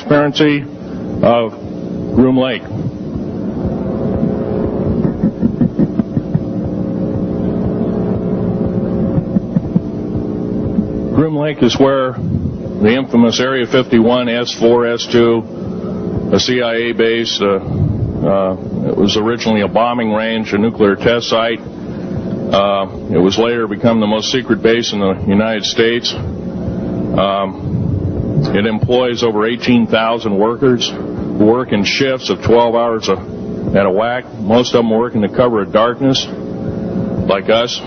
transparency of Groom Lake. Groom Lake is where the infamous Area 51, S4, S2, a CIA base, it was originally a bombing range, a nuclear test site. It was later become the most secret base in the United States. It employs over 18,000 workers who work in shifts of 12 hours at a whack. Most of them work in the cover of darkness, like us.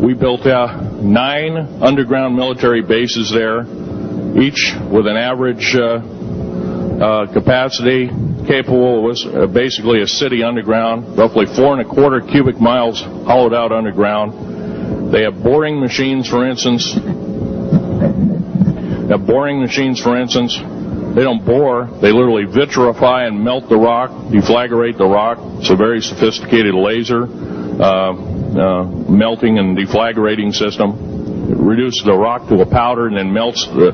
We built 9 underground military bases there, each with an average capacity capable of basically a city underground, roughly 4¼ cubic miles hollowed out underground. They have boring machines, for instance. They don't bore, they literally vitrify and melt the rock, deflagrate the rock. It's a very sophisticated laser melting and deflagrating system. It reduces the rock to a powder and then melts the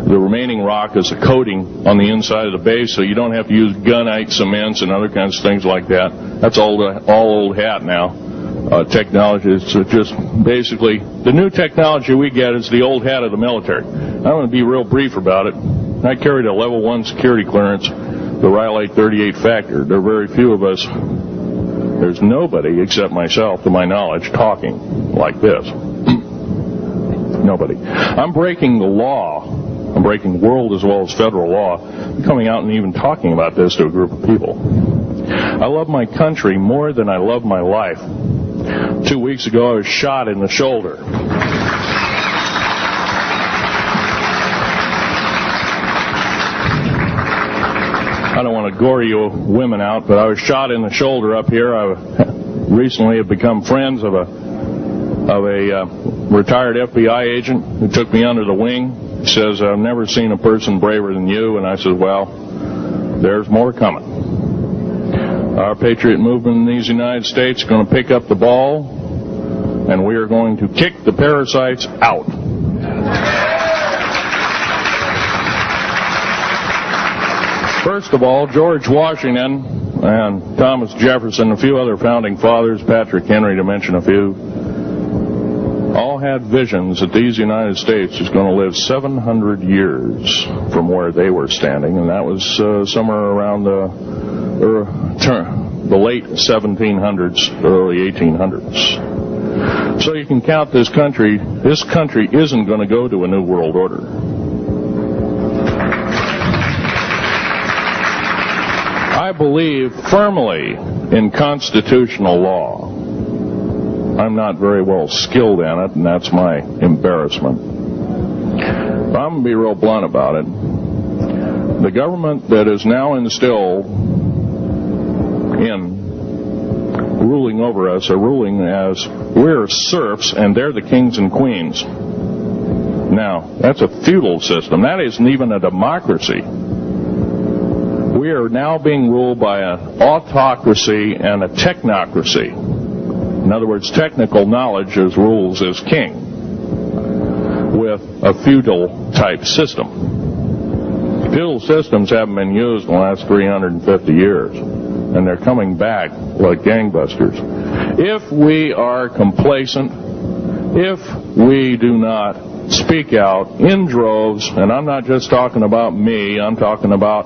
remaining rock as a coating on the inside of the base, so you don't have to use gunite cements and other kinds of things like that. That's all old hat now. Technology is just basically the new technology we get is the old hat of the military. I'm going to be real brief about it. I carried a level 1 security clearance, the Riley 38 factor. There are very few of us. There's nobody except myself, to my knowledge, talking like this. Nobody. I'm breaking the law. I'm breaking world as well as federal law, coming out and even talking about this to a group of people. I love my country more than I love my life. 2 weeks ago, I was shot in the shoulder. I don't want to gore you women out, but I was shot in the shoulder up here. I recently have become friends of a retired FBI agent who took me under the wing. He says, I've never seen a person braver than you. And I said, well, there's more coming. Our patriot movement in these United States is going to pick up the ball, and we are going to kick the parasites out. First of all, George Washington and Thomas Jefferson, a few other founding fathers, Patrick Henry to mention a few, all had visions that these United States is going to live 700 years from where they were standing, and that was somewhere around the late 1700s, early 1800s. So you can count this country. This country isn't going to go to a new world order. I believe firmly in constitutional law. I'm not very well skilled in it, and that's my embarrassment. But I'm going to be real blunt about it. The government that is now instilled in ruling over us are ruling as we're serfs and they're the kings and queens. Now, that's a feudal system. That isn't even a democracy. We are now being ruled by an autocracy and a technocracy. In other words, technical knowledge as rules as king, with a feudal type system. Feudal systems haven't been used in the last 350 years, and they're coming back like gangbusters. If we are complacent, if we do not speak out in droves, and I'm not just talking about me, I'm talking about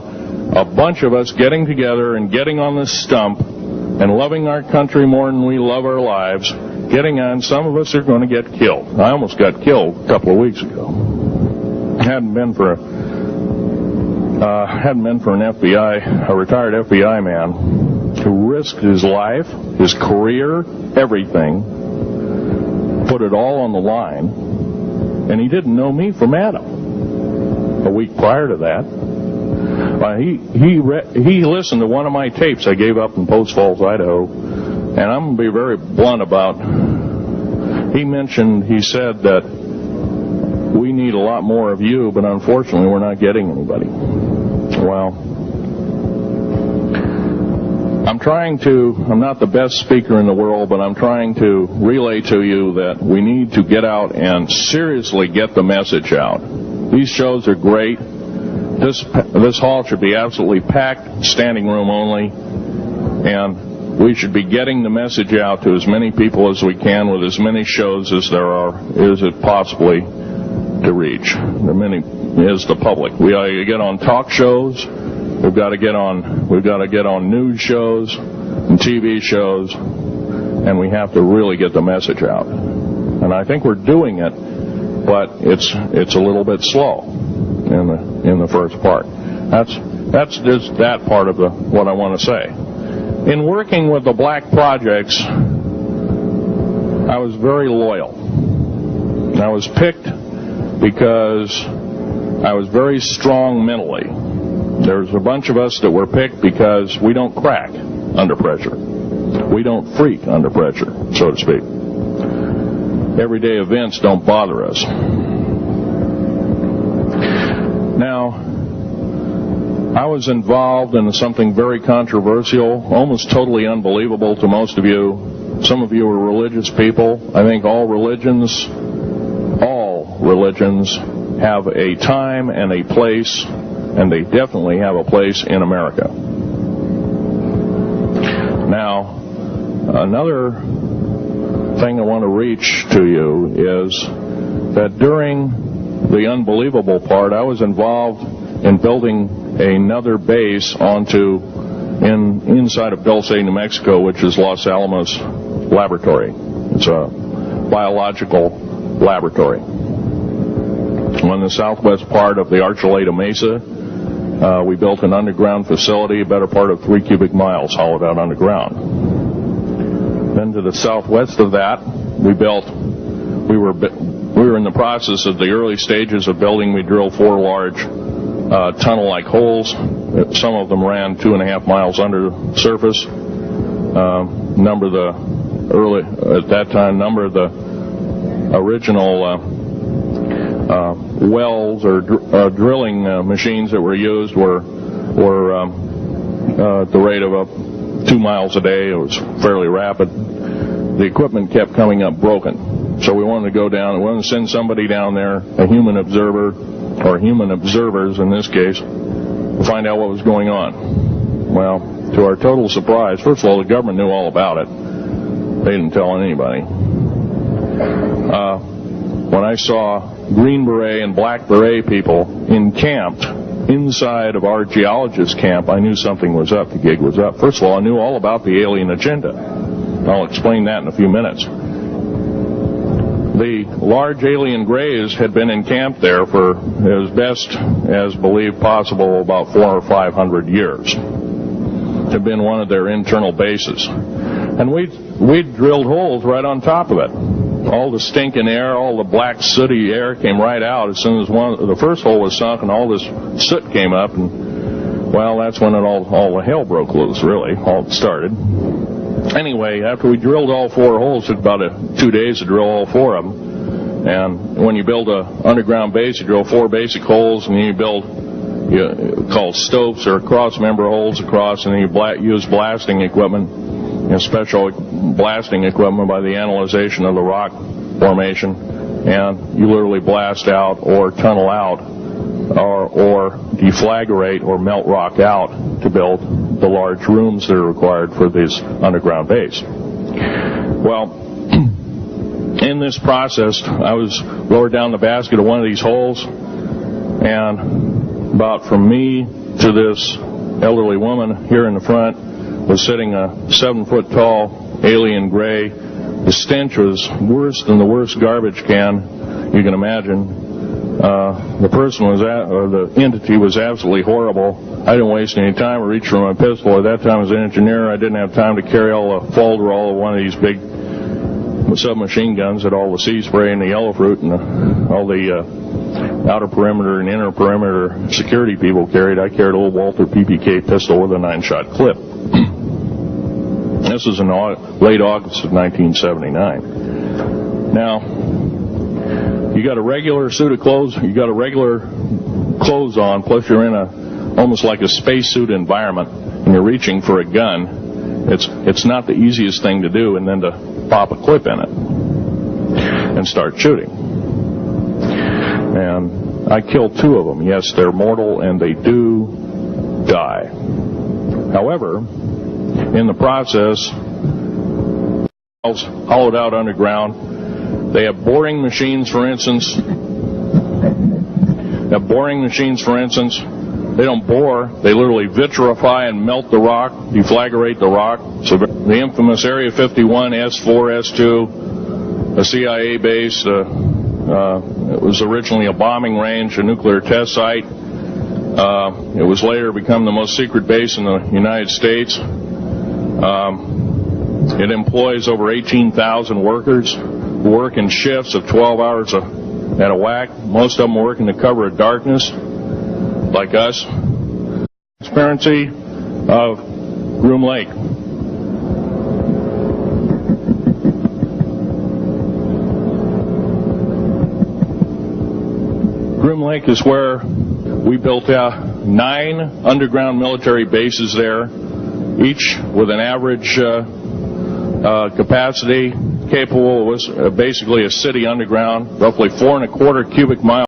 a bunch of us getting together and getting on this stump and loving our country more than we love our lives, getting on, some of us are going to get killed. I almost got killed a couple of weeks ago. Hadn't been for an FBI, a retired FBI man who risked his life, his career, everything, put it all on the line, and he didn't know me from Adam. A week prior to that, he listened to one of my tapes I gave up in Post Falls, Idaho, and I'm going to be very blunt about. He said that we need a lot more of you, but unfortunately we're not getting anybody. Well, I'm not the best speaker in the world, but I'm trying to relay to you that we need to get out and seriously get the message out. These shows are great. This hall should be absolutely packed, standing room only, and we should be getting the message out to as many people as we can with as many shows as there is it possibly to reach. The many is the public. We ought to get on talk shows. We've got to get on news shows and TV shows, and we have to really get the message out. And I think we're doing it, but it's a little bit slow in the first part. That's just that part of what I want to say. In working with the black projects, I was very loyal. I was picked because I was very strong mentally. There's a bunch of us that were picked because we don't crack under pressure. We don't freak under pressure, so to speak. Everyday events don't bother us. Now, I was involved in something very controversial, almost totally unbelievable to most of you. Some of you are religious people. I think all religions have a time and a place, and they definitely have a place in America. Now, another thing I want to reach to you is that during the unbelievable part, I was involved in building another base inside of Dulce, New Mexico, which is Los Alamos Laboratory. It's a biological laboratory. On the southwest part of the Archuleta Mesa, we built an underground facility, a better part of 3 cubic miles hollowed out underground. Then to the southwest of that, we were in the process of the early stages of building. We drilled 4 large tunnel-like holes. Some of them ran 2.5 miles under the surface. Number of the original wells or drilling machines that were used were at the rate of 2 miles a day. It was fairly rapid. The equipment kept coming up broken. So we wanted to go down. We wanted to send somebody down there, a human observer, or human observers in this case, to find out what was going on. Well, to our total surprise, first of all, the government knew all about it. They didn't tell anybody. When I saw Green Beret and Black Beret people encamped inside of our geologist camp, I knew something was up. The gig was up. First of all, I knew all about the alien agenda. I'll explain that in a few minutes. The large alien grays had been encamped there for as best as believed possible about 400 or 500 years. It had been one of their internal bases. And we drilled holes right on top of it. All the stinking air, all the black sooty air came right out as soon as the first hole was sunk, and all this soot came up, and well, that's when all the hell broke loose, really. All started. Anyway, after we drilled all 4 holes, it took about 2 days to drill all 4 of them. And when you build an underground base, you drill 4 basic holes, and then you build called stopes or cross-member holes across, and then you use blasting equipment, special blasting equipment by the analyzation of the rock formation, and you literally blast out or tunnel out or deflagrate or melt rock out to build the large rooms that are required for this underground base. Well, in this process, I was lowered down the basket of one of these holes, and about from me to this elderly woman here in the front was sitting a 7-foot-tall alien gray. The stench was worse than the worst garbage can you can imagine. The entity was absolutely horrible. I didn't waste any time. I reached for my pistol. At that time, as an engineer, I didn't have time to carry all the folderol of one of these big submachine guns that all the sea spray and the yellow fruit and all the outer perimeter and inner perimeter security people carried. I carried a little Walther PPK pistol with a 9-shot clip. This was in late August of 1979. Now, you got a regular suit of clothes, you got a regular clothes on, plus you're in almost like a spacesuit environment, and you're reaching for a gun. It's not the easiest thing to do, and then to pop a clip in it and start shooting. And I killed 2 of them. Yes, they're mortal and they do die. However, in the process, hollowed out underground, they have boring machines, for instance. They don't bore, they literally vitrify and melt the rock, deflagrate the rock. So the infamous Area 51, S4, S2, a CIA base, it was originally a bombing range, a nuclear test site. It was later become the most secret base in the United States. It employs over 18,000 workers who work in shifts of 12 hours at a whack. Most of them work in the cover of darkness, like us. Transparency of Groom Lake. Groom Lake is where we built 9 underground military bases there, each with an average capacity capable. It was basically a city underground, roughly 4¼ cubic miles.